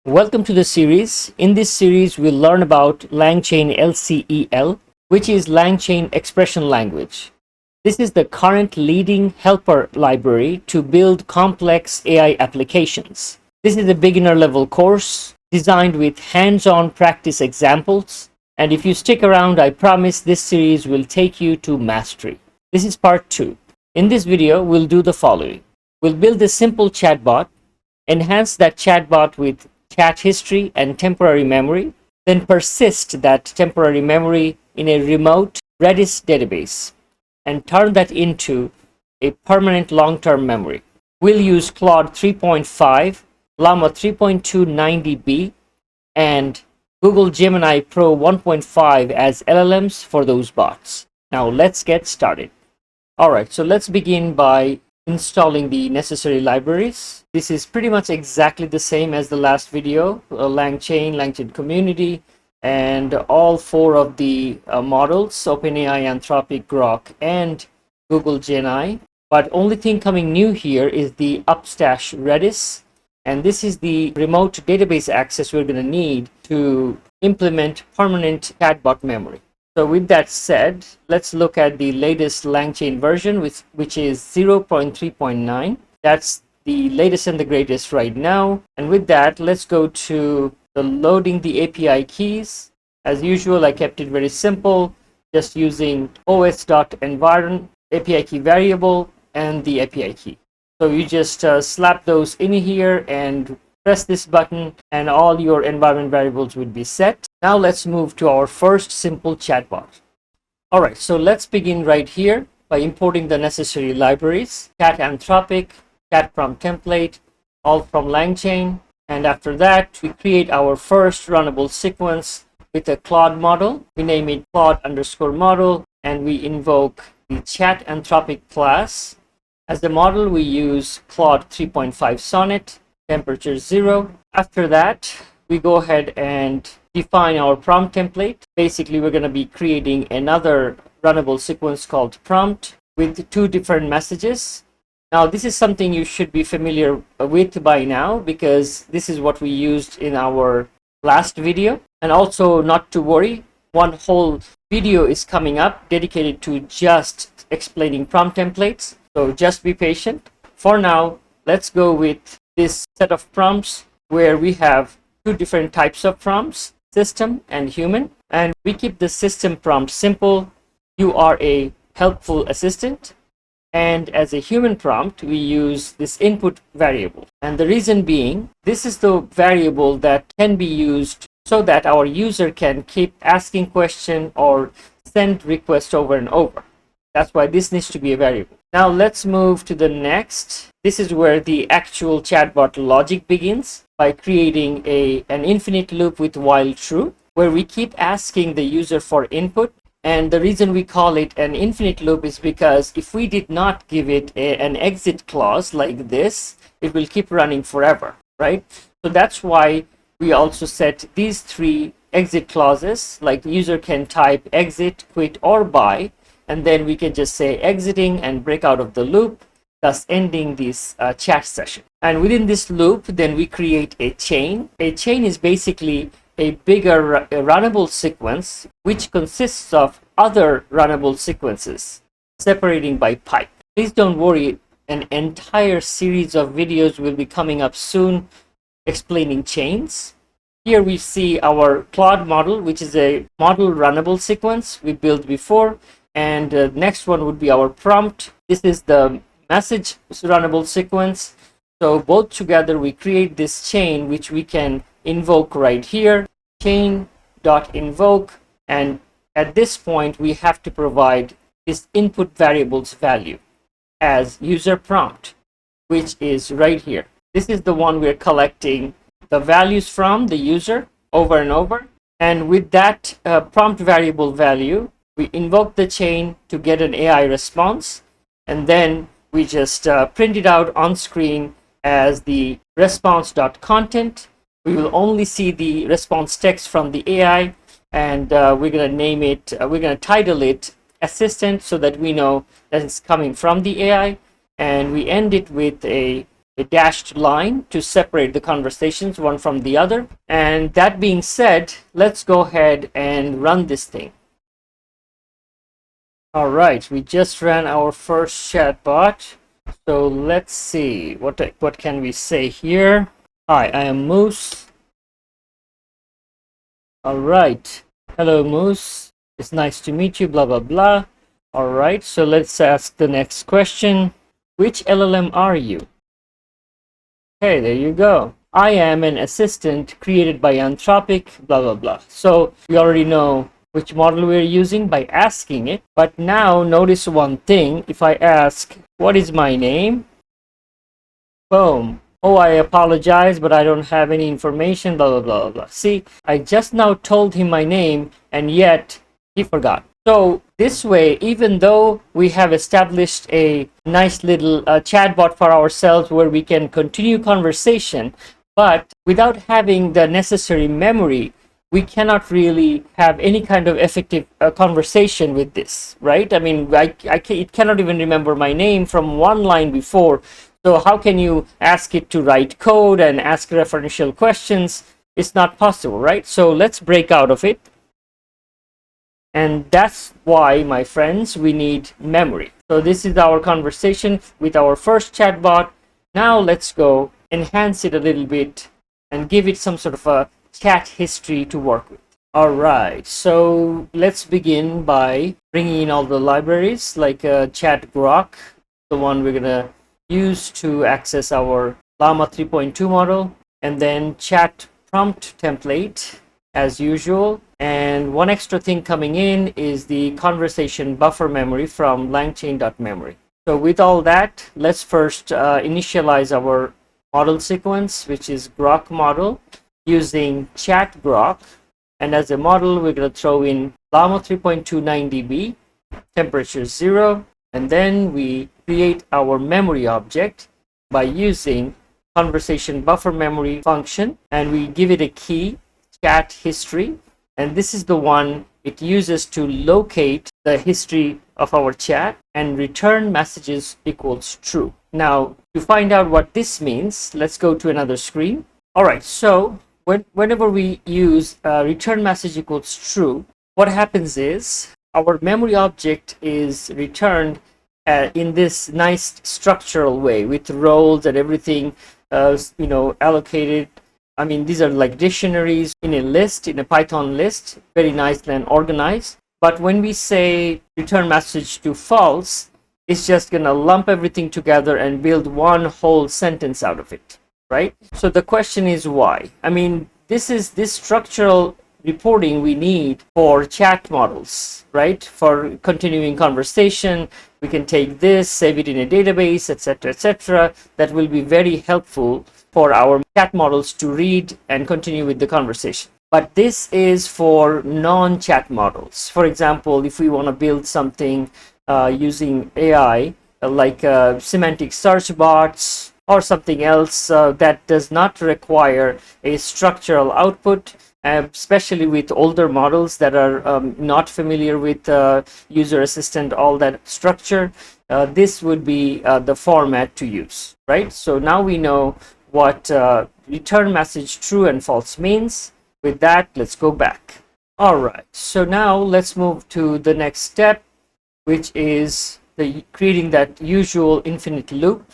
Welcome to the series. In this series, we'll learn about LangChain LCEL, which is LangChain Expression Language. This is the current leading helper library to build complex AI applications. This is a beginner level course designed with hands-on practice examples. And if you stick around, I promise this series will take you to mastery. This is part 2. In this video, we'll do the following. We'll build a simple chatbot, enhance that chatbot with chat history and temporary memory, then persist that temporary memory in a remote Redis database, and turn that into a permanent long-term memory. We'll use Claude 3.5, Llama 3.290B, and Google Gemini Pro 1.5 as LLMs for those bots. Now let's get started. Alright, so let's begin by installing the necessary libraries. This is pretty much exactly the same as the last video, LangChain Community, and all 4 of the models, OpenAI, Anthropic, Grok, and Google Gemini. But only thing coming new here is the upstash Redis, and this is the remote database access we're going to need to implement permanent chatbot memory. So with that said, let's look at the latest LangChain version, which is 0.3.9. That's the latest and the greatest right now. And with that, let's go to the loading the API keys. As usual, I kept it very simple, just using os.environ API key variable and the API key. So you just slap those in here and press this button and all your environment variables would be set. Now let's move to our first simple chatbot. Alright, so let's begin right here by importing the necessary libraries. Chat Anthropic, Chat Prompt Template, all from LangChain. And after that, we create our first runnable sequence with a Claude model. We name it Claude_model, and we invoke the Chat Anthropic class. As the model, we use Claude 3.5 Sonnet, temperature 0. After that, we go ahead and define our prompt template. Basically, we're going to be creating another runnable sequence called prompt with 2 different messages. Now, this is something you should be familiar with by now because this is what we used in our last video. And also, not to worry, one whole video is coming up dedicated to just explaining prompt templates. So just be patient. For now, let's go with this set of prompts where we have 2 different types of prompts, system and human. And we keep the system prompt simple. You are a helpful assistant. And as a human prompt, we use this input variable. And the reason being, this is the variable that can be used so that our user can keep asking question or send requests over and over. That's why this needs to be a variable. Now let's move to the next. This is where the actual chatbot logic begins by creating an infinite loop with while true, where we keep asking the user for input. And the reason we call it an infinite loop is because if we did not give it an exit clause like this, it will keep running forever, right? So that's why we also set these 3 exit clauses, like the user can type exit, quit, or buy, and then we can just say exiting and break out of the loop, thus ending this chat session. And within this loop, then we create a chain. A chain is basically a bigger runnable sequence which consists of other runnable sequences separating by pipe. Please don't worry, an entire series of videos will be coming up soon explaining chains. Here we see our Claude model, which is a model runnable sequence we built before, and the next one would be our prompt. This is the message runnable sequence. So both together we create this chain which we can invoke right here, chain.invoke, and at this point we have to provide this input variable's value as user prompt, which is right here. This is the one we're collecting the values from the user over and over, and with that prompt variable value, we invoke the chain to get an AI response, and then we just print it out on screen as the response.content. We will only see the response text from the AI, and we're going to name it, we're going to title it assistant so that we know that it's coming from the AI, and we end it with a a dashed line to separate the conversations one from the other. And that being said, let's go ahead and run this thing. All right, we just ran our first chatbot. So let's see, what can we say here? Hi, I am Moose. All right, hello Moose. It's nice to meet you, blah, blah, blah. All right, so let's ask the next question. Which LLM are you? Okay, there you go. I am an assistant created by Anthropic, blah, blah, blah. So we already know which model we're using by asking it. But now notice one thing. If I ask, what is my name? Boom. Oh, I apologize, but I don't have any information, blah, blah, blah, blah. See, I just now told him my name, and yet he forgot. So this way, even though we have established a nice little chatbot for ourselves where we can continue conversation, but without having the necessary memory, we cannot really have any kind of effective conversation with this, right? I mean, it cannot even remember my name from one line before. So how can you ask it to write code and ask referential questions? It's not possible, right? So let's break out of it. And that's why, my friends, we need memory. So this is our conversation with our first chatbot. Now let's go enhance it a little bit and give it some sort of a chat history to work with. All right, so let's begin by bringing in all the libraries like Chat Grok, the one we're gonna use to access our Llama 3.2 model, and then Chat Prompt Template as usual. And one extra thing coming in is the conversation buffer memory from LangChain.memory. So with all that, let's first initialize our model sequence, which is Grok model, using Chat Grok. And as a model, we're going to throw in Llama 3.29 dB, temperature 0, and then we create our memory object by using conversation buffer memory function, and we give it a key, chat history, and this is the one it uses to locate the history of our chat and return messages equals true. Now, to find out what this means, let's go to another screen. All right, so whenever we use return message equals true, what happens is our memory object is returned in this nice structural way with roles and everything, allocated. I mean, these are like dictionaries in a list, in a Python list, very nicely and organized. But when we say return message to false, it's just going to lump everything together and build one whole sentence out of it, right? So the question is why? I mean, this structural reporting we need for chat models, right? For continuing conversation, we can take this, save it in a database, etc., etc. That will be very helpful for our chat models to read and continue with the conversation. But this is for non-chat models. For example, if we want to build something using AI, like semantic search bots or something else that does not require a structural output, especially with older models that are not familiar with user assistant, all that structure, this would be the format to use, right? So now we know what return message true and false means. With that, let's go back. All right, so now let's move to the next step, which is creating that usual infinite loop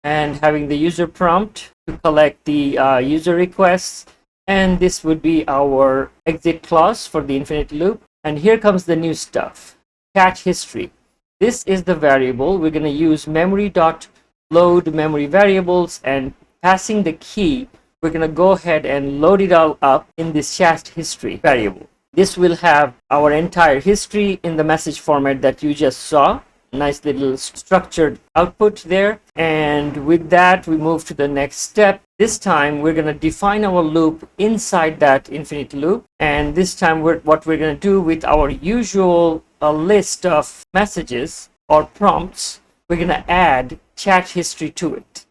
and having the user prompt to collect the user requests. And this would be our exit clause for the infinite loop. And here comes the new stuff, chat history. This is the variable. We're going to use memory.load memory variables, and passing the key, we're going to go ahead and load it all up in this chat history variable. This will have our entire history in the message format that you just saw. Nice little structured output there. And with that, we move to the next step. This time, we're going to define our loop inside that infinite loop. And this time, what we're going to do with our usual list of messages or prompts, we're going to add chat history to it.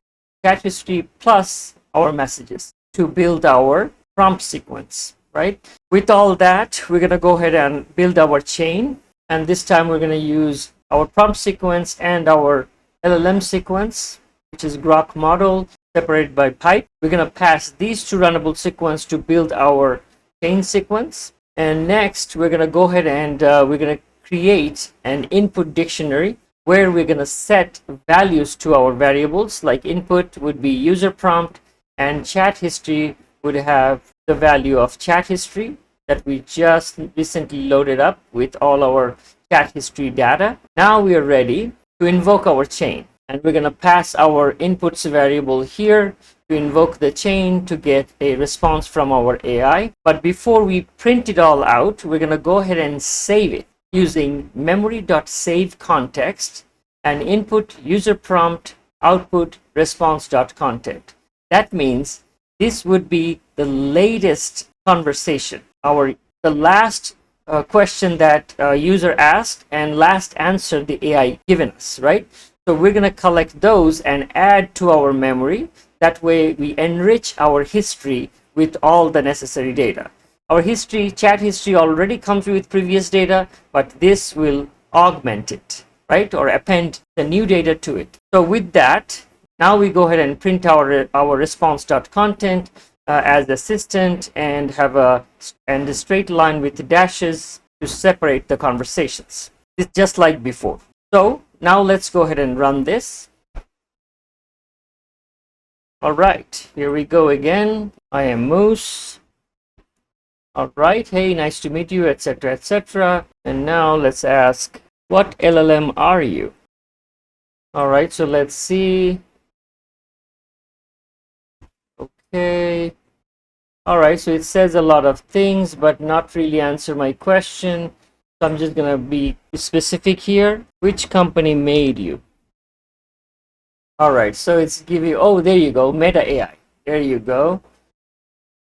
Chat history plus our messages to build our prompt sequence, right? With all that, we're going to go ahead and build our chain. And this time, we're going to use our prompt sequence and our LLM sequence. which is grok model separated by pipe. We're going to pass these two runnable sequence to build our chain sequence. And next, we're going to go ahead and we're going to create an input dictionary where we're going to set values to our variables. Like input would be user prompt, and chat history would have the value of chat history that we just recently loaded up with all our chat history data. Now we are ready to invoke our chain, and we're going to pass our inputs variable here to invoke the chain to get a response from our AI. But before we print it all out, we're going to go ahead and save it using memory.saveContext and input user prompt output response.content. That means this would be the latest conversation, the last question that user asked and last answer the AI given us, right? So we're going to collect those and add to our memory. That way we enrich our history with all the necessary data. Our history, chat history already comes with previous data, but this will augment it, right? Or append the new data to it. So with that, now we go ahead and print our response.content as assistant and have a straight line with dashes to separate the conversations. It's just like before. So now let's go ahead and run this. All right, here we go again. I am Moose. All right, hey, nice to meet you, etc., etc. And now let's ask, what LLM are you? All right, so let's see. Okay. All right, so it says a lot of things, but not really answer my question. So I'm just gonna be specific here. Which company made you? All right, so it's giving, oh, there you go, Meta AI. There you go.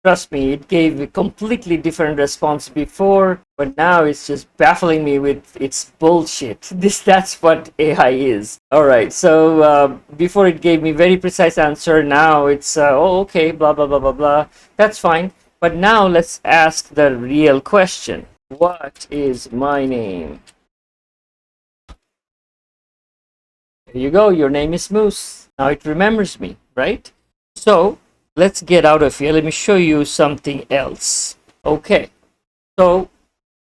Trust me, it gave a completely different response before, but now it's just baffling me with its bullshit. That's what AI is. All right, so before it gave me very precise answer, now it's, oh, okay, blah, blah, blah, blah, blah. That's fine. But now let's ask the real question. What is my name? There you go, your name is Moose. Now it remembers me, right? So let's get out of here. Let me show you something else. Okay, so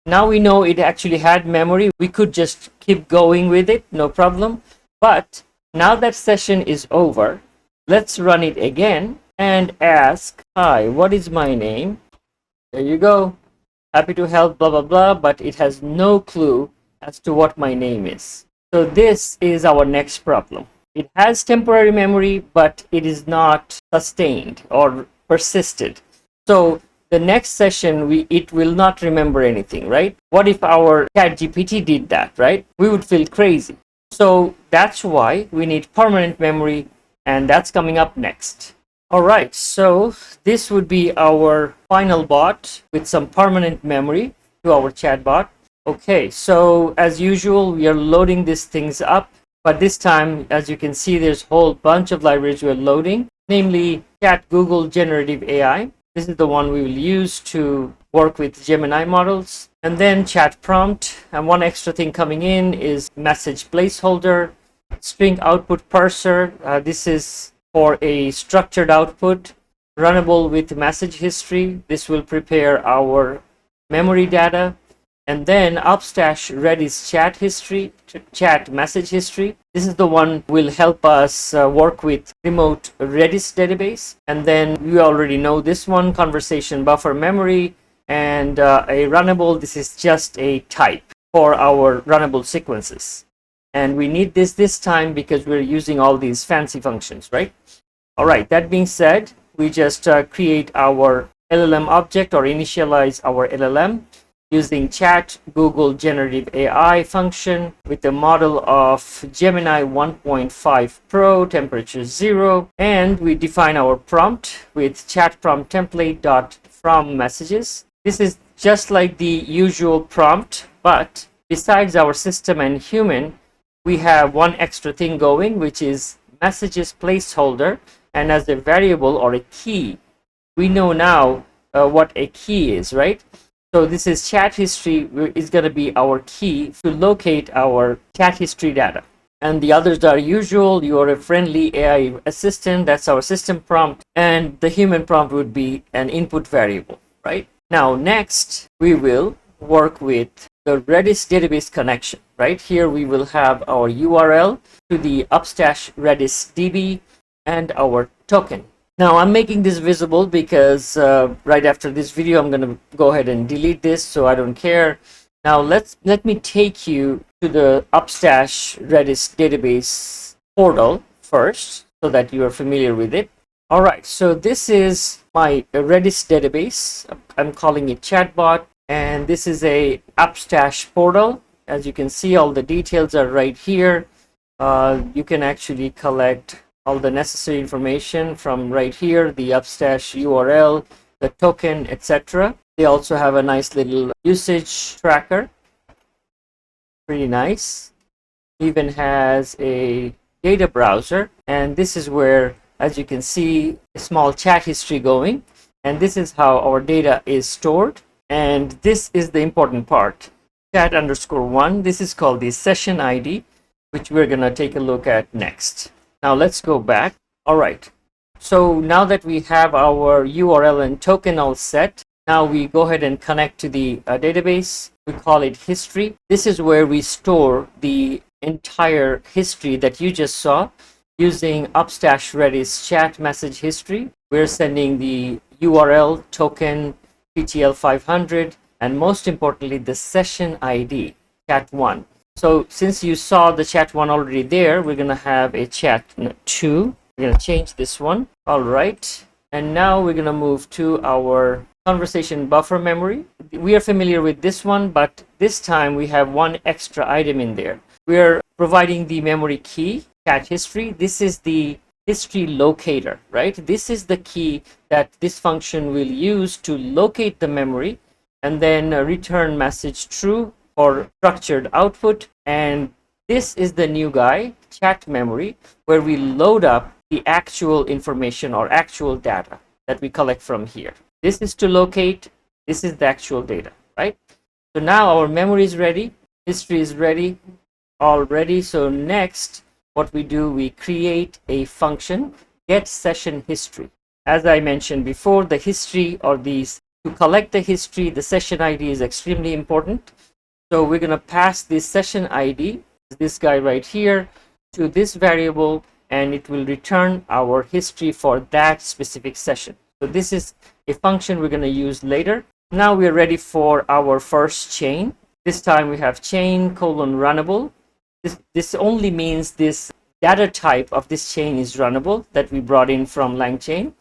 now we know it actually had memory. We could just keep going with it, no problem. But now that session is over, let's run it again and ask, hi, what is my name? There you go. Happy to help, blah, blah, blah, but it has no clue as to what my name is. So this is our next problem. It has temporary memory, but it is not sustained or persisted. So the next session, it will not remember anything, right? What if our ChatGPT did that, right? We would feel crazy. So that's why we need permanent memory, and that's coming up next. All right, so this would be our final bot with some permanent memory to our chatbot. Okay, so as usual, we are loading these things up. But this time, as you can see, there's a whole bunch of libraries we're loading, namely Chat Google Generative AI. This is the one we will use to work with Gemini models. And then chat prompt. And one extra thing coming in is message placeholder, string output parser. This is for a structured output, runnable with message history. This will prepare our memory data. And then upstash Redis chat history, chat message history. This is the one will help us work with remote Redis database. And then you already know this one, conversation buffer memory, and a runnable. This is just a type for our runnable sequences. And we need this time because we're using all these fancy functions, right? All right, that being said, we just create our LLM object or initialize our LLM using Chat Google Generative AI function with a model of Gemini 1.5 Pro, temperature 0, and we define our prompt with chat prompt template dot from messages. This is just like the usual prompt, but besides our system and human, we have one extra thing going, which is messages placeholder, and as a variable or a key, we know now what a key is, right? So this is chat history is going to be our key to locate our chat history data. And the others are usual. You are a friendly AI assistant. That's our system prompt. And the human prompt would be an input variable, right? Now, next, we will work with the Redis database connection. Right here, we will have our URL to the Upstash Redis DB and our token. Now, I'm making this visible because right after this video, I'm going to go ahead and delete this, so I don't care. Now, let me take you to the Upstash Redis database portal first, so that you are familiar with it. All right, so this is my Redis database. I'm calling it Chatbot, and this is a Upstash portal. As you can see, all the details are right here. You can actually collect all the necessary information from right here, the Upstash URL, the token, etc. They also have a nice little usage tracker. Pretty nice. Even has a data browser, and this is where, as you can see, a small chat history going, and this is how our data is stored. And this is the important part, chat_1. This is called the session ID, which we're going to take a look at next. Now let's go back. All right, so now that we have our URL and token all set, now we go ahead and connect to the database. We call it history. This is where we store the entire history that you just saw using Upstash Redis chat message history. We're sending the URL, token, PTL 500, and most importantly, the session ID, chat1. So since you saw the chat1 already there, we're going to have a chat2. We're going to change this one. All right. And now we're going to move to our conversation buffer memory. We are familiar with this one, but this time we have one extra item in there. We're providing the memory key, chat history. This is the history locator, right? This is the key that this function will use to locate the memory and then return message true or structured output. And this is the new guy, chat memory, where we load up the actual information or actual data that we collect from here. This is to locate, this is the actual data, right? So now our memory is ready, history is ready, all ready. So next, what we do, we create a function, get session history. As I mentioned before, the history or these, to collect the history, the session ID is extremely important. So we're going to pass this session ID, this guy right here, to this variable, and it will return our history for that specific session. So this is a function we're going to use later. Now we're ready for our first chain. This time we have chain : runnable. This only means this data type of this chain is runnable that we brought in from LangChain,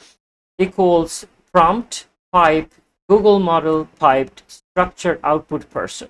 equals prompt pipe Google model piped structured output person.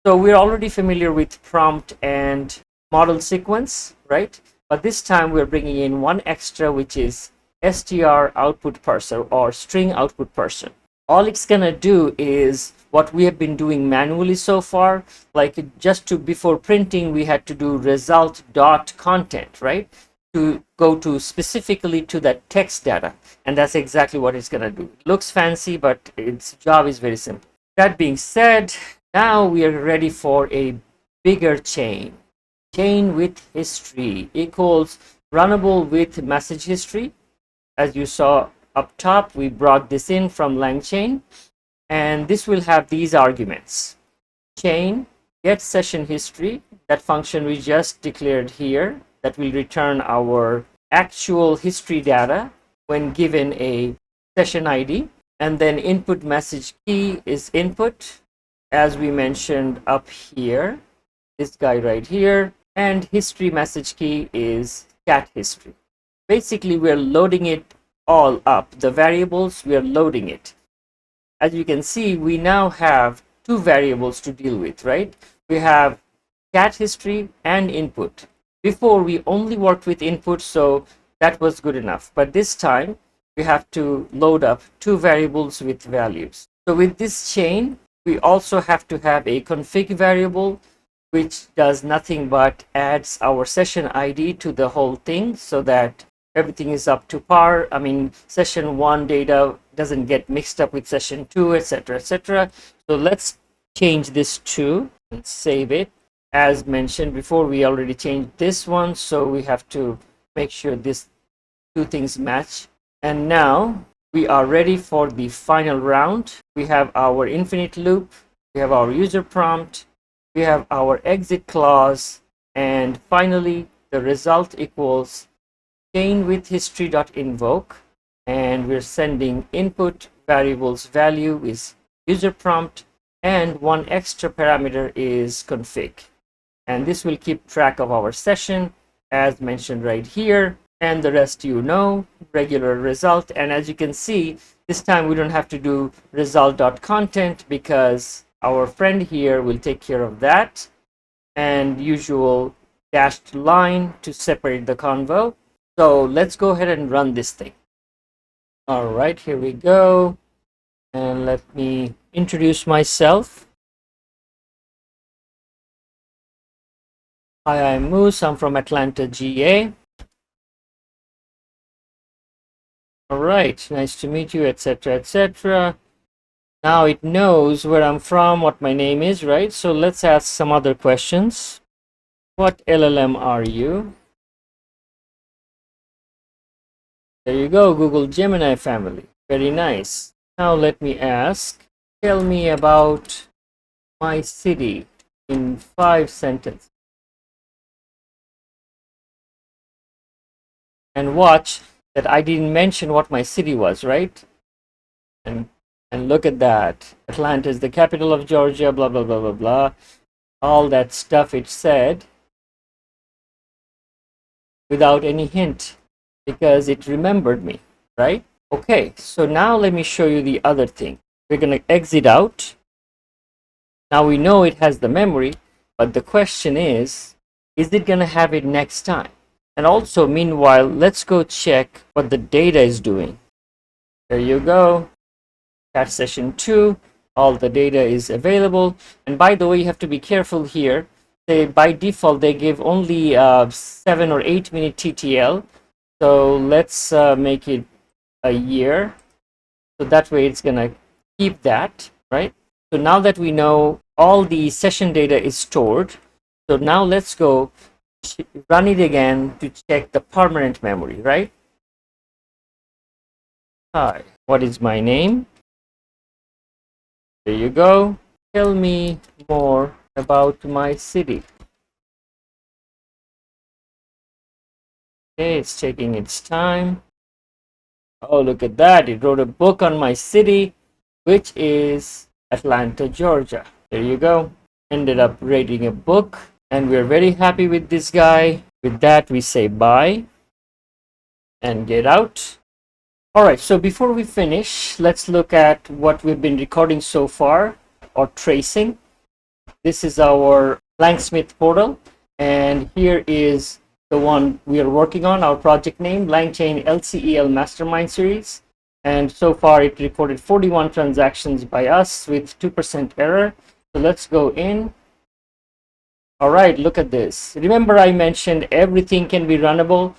So we're already familiar with prompt and model sequence, right? But this time we're bringing in one extra, which is str output parser or string output person. All it's gonna do is what we have been doing manually so far, like just to before printing we had to do result dot content, right? To go to specifically to that text data, and that's exactly what it's gonna do. It looks fancy, but its job is very simple. That being said, now we are ready for a bigger chain. Chain with history equals runnable with message history. As you saw up top, we brought this in from LangChain, and this will have these arguments. Chain get session history, that function we just declared here, that will return our actual history data when given a session ID, and then input message key is input, as we mentioned up here, this guy right here, and history message key is chat history. Basically, we're loading it all up. The variables, we are loading it. As you can see, we now have two variables to deal with, right? We have chat history and input. Before, we only worked with input, so that was good enough. But this time, we have to load up two variables with values. So with this chain, we also have to have a config variable, which does nothing but adds our session ID to the whole thing so that everything is up to par. I mean, session 1 data doesn't get mixed up with session 2, etc., etc. So let's change this to and save it. as mentioned before, we already changed this one, so we have to make sure these two things match. And now we are ready for the final round. We have our infinite loop, we have our user prompt, we have our exit clause, and finally the result equals chain with history.invoke, and we're sending input variables value is user prompt, and one extra parameter is config. And this will keep track of our session as mentioned right here, and the rest you know, regular result. And as you can see, this time we don't have to do result.content because our friend here will take care of that, and usual dashed line to separate the convo. So let's go ahead and run this thing. All right, here we go. And let me introduce myself. Hi, I'm Moose. I'm from Atlanta, GA. All right, nice to meet you, etc., etc. Now it knows where I'm from, what my name is, right? So let's ask some other questions. What LLM are you? There you go, Google Gemini family. Very nice. Now let me ask, tell me about my city in 5 sentences. And watch that I didn't mention what my city was, right? And look at that. Atlanta is the capital of Georgia, blah, blah, blah, blah, blah. All that stuff it said without any hint because it remembered me, right? Okay, so now let me show you the other thing. We're going to exit out. Now we know it has the memory, but the question is it going to have it next time? And also, meanwhile, let's go check what the data is doing. There you go. Chat session 2. All the data is available. And by the way, you have to be careful here. By default, they give only 7 or 8 minute TTL. So let's make it a year. So that way it's going to keep that, right? So now that we know all the session data is stored, so now let's go run it again to check the permanent memory, right? Hi, what is my name? There you go. Tell me more about my city. Okay, it's taking its time. Oh, look at that. It wrote a book on my city, which is Atlanta, Georgia. There you go. Ended up rating a book, and we're very happy with this guy. With that, we say bye and get out. All right, so before we finish, let's look at what we've been recording so far, or tracing. This is our Langsmith portal, and here is the one we are working on, our project name, LangChain LCEL Mastermind Series. And so far, it recorded 41 transactions by us with 2% error. So let's go in. All right, look at this. Remember I mentioned everything can be runnable.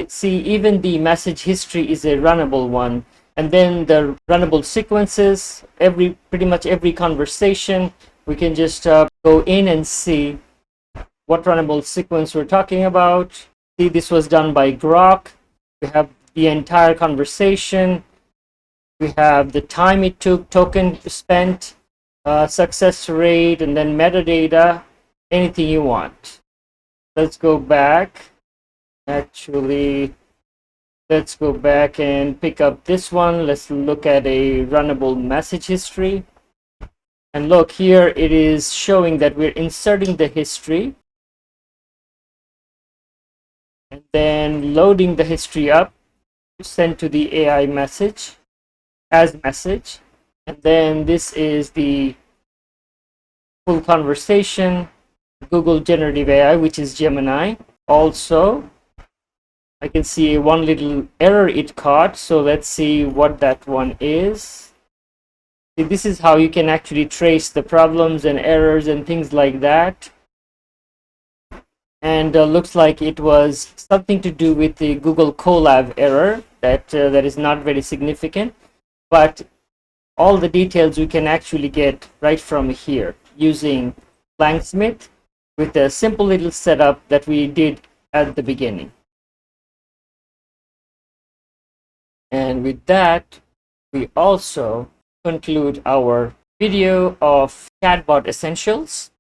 See, even the message history is a runnable one. And then the runnable sequences, pretty much every conversation, we can just go in and see what runnable sequence we're talking about. See, this was done by Grok. We have the entire conversation. We have the time it took, token spent, success rate, and then metadata, anything you want. Let's go back. Actually, let's go back and pick up this one. Let's look at a runnable message history. And look, here it is showing that we're inserting the history and then loading the history up to send to the AI message as message. And then this is the full conversation, Google Generative AI, which is Gemini. Also, I can see one little error it caught. So let's see what that one is. See, this is how you can actually trace the problems and errors and things like that. And looks like it was something to do with the Google Colab error that is not very significant. But all the details we can actually get right from here using Langsmith. with a simple little setup that we did at the beginning. And with that, we also conclude our video of Chatbot Essentials.